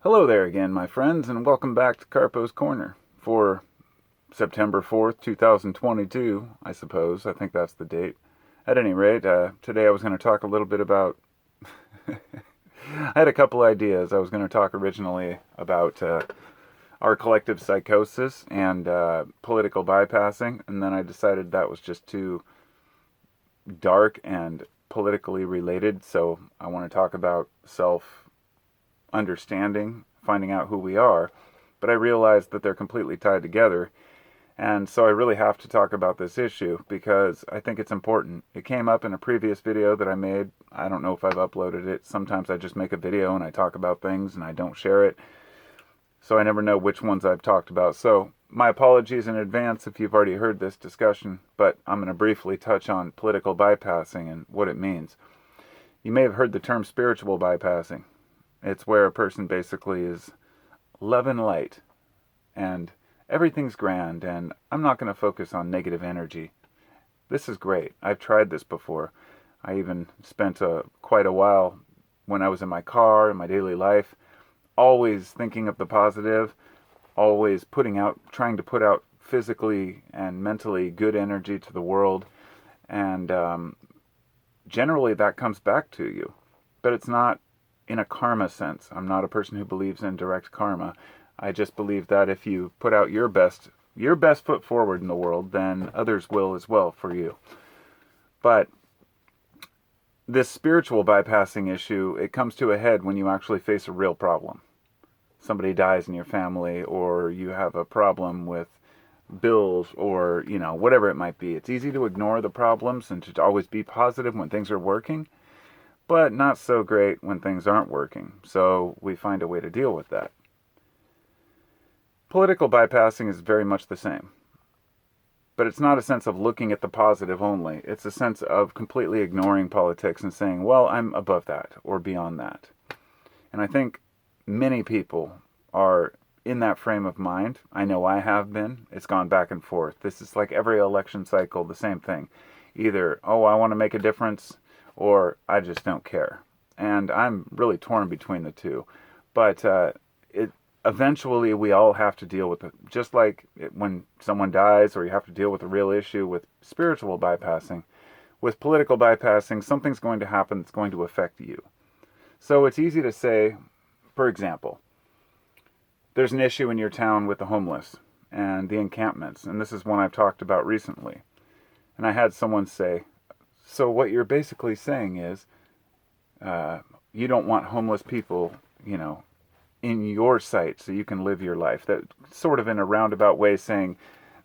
Hello there again, my friends, and welcome back to Carpo's Corner for September 4th, 2022, I suppose. I think that's the date. At any rate, today I was going to talk a little bit about... I had a couple ideas. I was going to talk originally about our collective psychosis and political bypassing, and then I decided that was just too dark and politically related, so I want to talk about self-understanding, finding out who we are, but I realized that they're completely tied together, and so I really have to talk about this issue because I think it's important. It came up in a previous video that I made. I don't know if I've uploaded it. Sometimes I just make a video and I talk about things and I don't share it, so I never know which ones I've talked about. So my apologies in advance if you've already heard this discussion, but I'm going to briefly touch on political bypassing and what it means. You may have heard the term spiritual bypassing. It's where a person basically is love and light and everything's grand, and I'm not going to focus on negative energy. This is great. I've tried this before. I even spent quite a while when I was in my car, in my daily life, always thinking of the positive, always trying to put out physically and mentally good energy to the world, and generally that comes back to you. But it's not in a karma sense. I'm not a person who believes in direct karma. I just believe that if you put out your best foot forward in the world, then others will as well for you. But this spiritual bypassing issue, it comes to a head when you actually face a real problem. Somebody dies in your family, or you have a problem with bills, or whatever it might be. It's easy to ignore the problems and to always be positive when things are working, but not so great when things aren't working. So we find a way to deal with that. Political bypassing is very much the same. But it's not a sense of looking at the positive only. It's a sense of completely ignoring politics and saying, well, I'm above that or beyond that. And I think many people are in that frame of mind. I know I have been. It's gone back and forth. This is like every election cycle, the same thing. Either, oh, I want to make a difference, or I just don't care. And I'm really torn between the two. But eventually we all have to deal with it. Just like when someone dies, or you have to deal with a real issue with spiritual bypassing, with political bypassing, something's going to happen that's going to affect you. So it's easy to say, for example, there's an issue in your town with the homeless and the encampments, and this is one I've talked about recently. And I had someone say, so what you're basically saying is you don't want homeless people, in your sight so you can live your life. That sort of in a roundabout way saying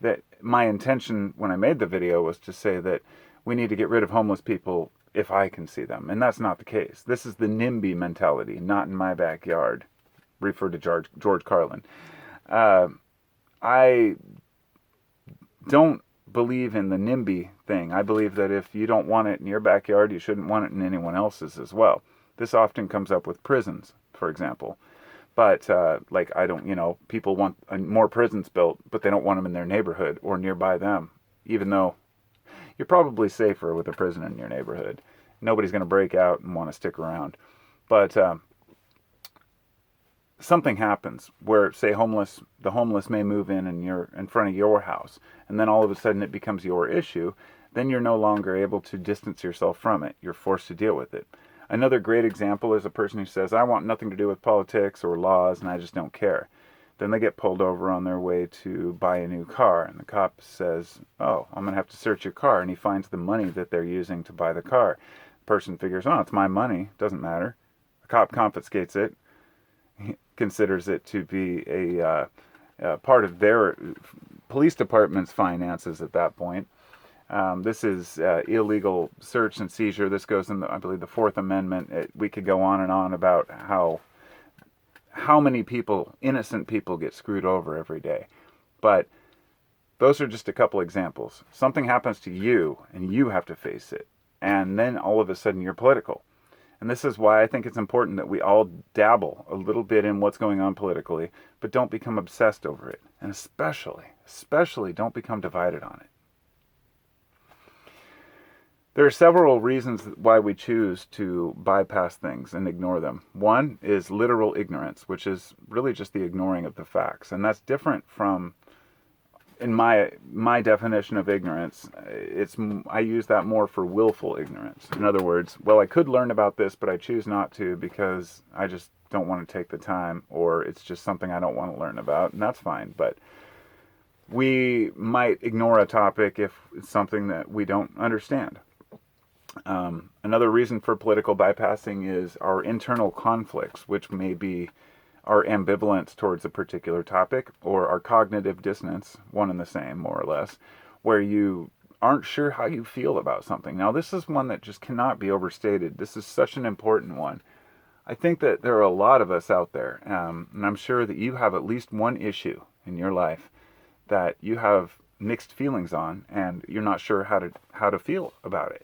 that my intention when I made the video was to say that we need to get rid of homeless people if I can see them. And that's not the case. This is the NIMBY mentality, not in my backyard. Refer to George Carlin. I don't believe in the NIMBY thing. I believe that if you don't want it in your backyard, you shouldn't want it in anyone else's as well. This often comes up with prisons, for example. But, people want more prisons built, but they don't want them in their neighborhood or nearby them, even though you're probably safer with a prison in your neighborhood. Nobody's going to break out and want to stick around. But something happens where, say, the homeless may move in front of your house, and then all of a sudden it becomes your issue. Then you're no longer able to distance yourself from it. You're forced to deal with it. Another great example is a person who says, I want nothing to do with politics or laws and I just don't care. Then they get pulled over on their way to buy a new car, and the cop says, oh, I'm going to have to search your car, and he finds the money that they're using to buy the car. The person figures, oh, it's my money, doesn't matter. The cop confiscates it, he considers it to be a part of their police department's finances at that point. This is illegal search and seizure. This goes in, I believe, the Fourth Amendment. We could go on and on about how many people, innocent people, get screwed over every day. But those are just a couple examples. Something happens to you, and you have to face it. And then all of a sudden you're political. And this is why I think it's important that we all dabble a little bit in what's going on politically, but don't become obsessed over it. And especially don't become divided on it. There are several reasons why we choose to bypass things and ignore them. One is literal ignorance, which is really just the ignoring of the facts. And that's different from, in my definition of ignorance, I use that more for willful ignorance. In other words, well, I could learn about this, but I choose not to because I just don't want to take the time, or it's just something I don't want to learn about, and that's fine. But we might ignore a topic if it's something that we don't understand. Another reason for political bypassing is our internal conflicts, which may be our ambivalence towards a particular topic, or our cognitive dissonance, one and the same, more or less, where you aren't sure how you feel about something. Now, this is one that just cannot be overstated. This is such an important one. I think that there are a lot of us out there, and I'm sure that you have at least one issue in your life that you have mixed feelings on, and you're not sure how to feel about it.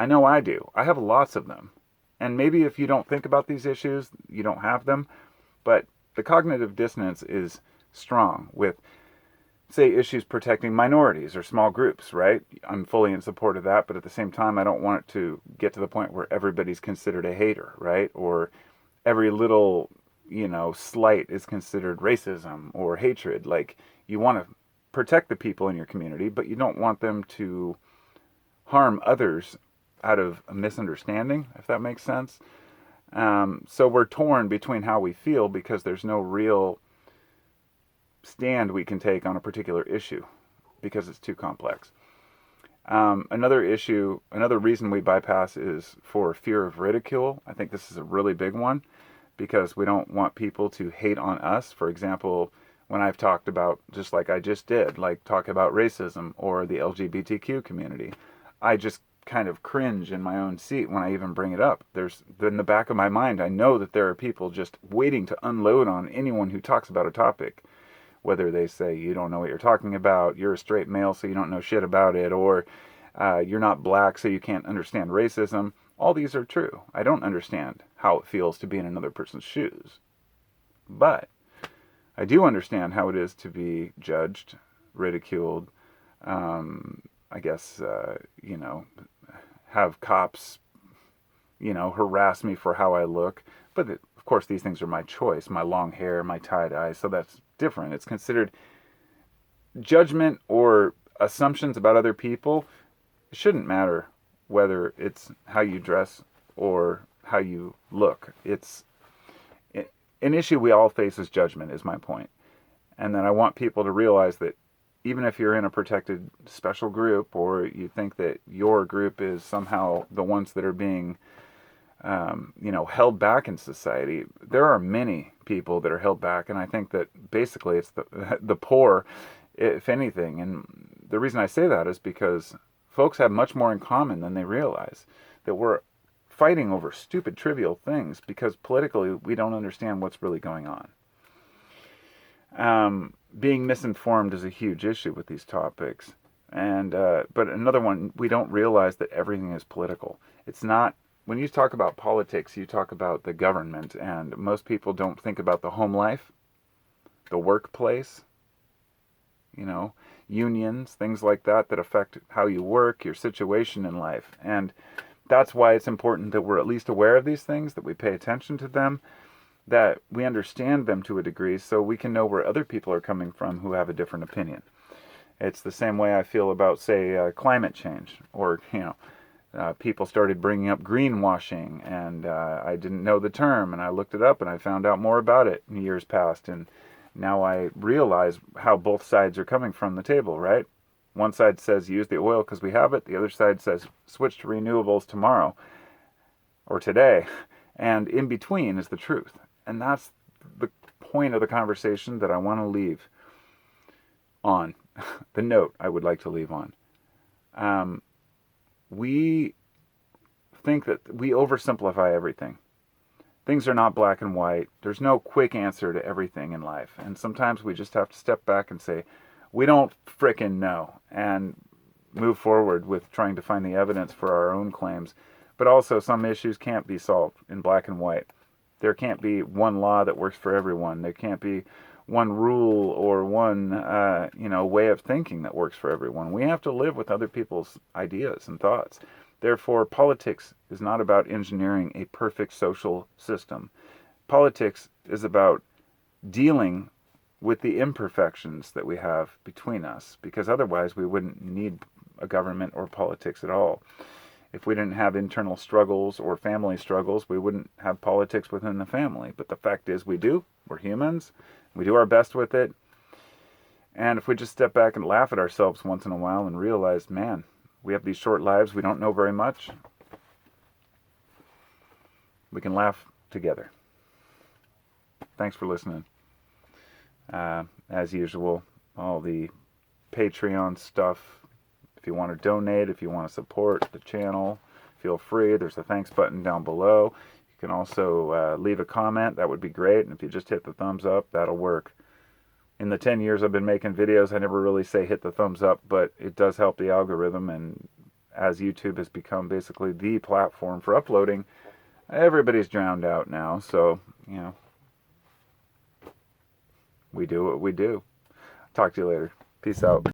I know I do. I have lots of them. And maybe if you don't think about these issues, you don't have them. But the cognitive dissonance is strong with, say, issues protecting minorities or small groups, right? I'm fully in support of that, but at the same time, I don't want it to get to the point where everybody's considered a hater, right? Or every little, slight is considered racism or hatred. Like, you want to protect the people in your community, but you don't want them to harm others out of a misunderstanding, if that makes sense. So we're torn between how we feel because there's no real stand we can take on a particular issue because it's too complex. Another reason we bypass is for fear of ridicule. I think this is a really big one because we don't want people to hate on us. For example, when I've talked about, just like I just did, like talk about racism or the LGBTQ community, I just kind of cringe in my own seat when I even bring it up. There's in the back of my mind, I know that there are people just waiting to unload on anyone who talks about a topic, whether they say you don't know what you're talking about, you're a straight male so you don't know shit about it, or you're not black so you can't understand racism. All these are true. I don't understand how it feels to be in another person's shoes, but I do understand how it is to be judged, ridiculed, I guess, have cops, harass me for how I look. But of course, these things are my choice, my long hair, my tie-dye, so that's different. It's considered judgment or assumptions about other people. It shouldn't matter whether it's how you dress or how you look. It's an issue we all face is judgment, is my point. And then I want people to realize that even if you're in a protected special group, or you think that your group is somehow the ones that are being, held back in society, there are many people that are held back. And I think that basically it's the poor, if anything. And the reason I say that is because folks have much more in common than they realize. That we're fighting over stupid, trivial things because politically we don't understand what's really going on. Being misinformed is a huge issue with these topics. And but another one, we don't realize that everything is political. It's not, when you talk about politics, you talk about the government, and most people don't think about the home life, the workplace, unions, things like that affect how you work, your situation in life. And that's why it's important that we're at least aware of these things, that we pay attention to them, that we understand them to a degree so we can know where other people are coming from who have a different opinion. It's the same way I feel about, say, climate change, or, people started bringing up greenwashing, and I didn't know the term, and I looked it up, and I found out more about it in years past, and now I realize how both sides are coming from the table, right? One side says use the oil because we have it, the other side says switch to renewables tomorrow, or today, and in between is the truth. And that's the point of the conversation that I want to leave on, the note I would like to leave on. We think that we oversimplify everything. Things are not black and white. There's no quick answer to everything in life. And sometimes we just have to step back and say, we don't frickin' know, and move forward with trying to find the evidence for our own claims. But also, some issues can't be solved in black and white. There can't be one law that works for everyone. There can't be one rule or one, way of thinking that works for everyone. We have to live with other people's ideas and thoughts. Therefore, politics is not about engineering a perfect social system. Politics is about dealing with the imperfections that we have between us, because otherwise we wouldn't need a government or politics at all. If we didn't have internal struggles or family struggles, we wouldn't have politics within the family. But the fact is we do. We're humans. We do our best with it. And if we just step back and laugh at ourselves once in a while and realize, man, we have these short lives, we don't know very much, we can laugh together. Thanks for listening. As usual, all the Patreon stuff. If you want to donate, if you want to support the channel, feel free. There's a thanks button down below. You can also leave a comment. That would be great. And if you just hit the thumbs up, that'll work. In the 10 years I've been making videos, I never really say hit the thumbs up, but it does help the algorithm. And as YouTube has become basically the platform for uploading, everybody's drowned out now. So, we do what we do. Talk to you later. Peace out.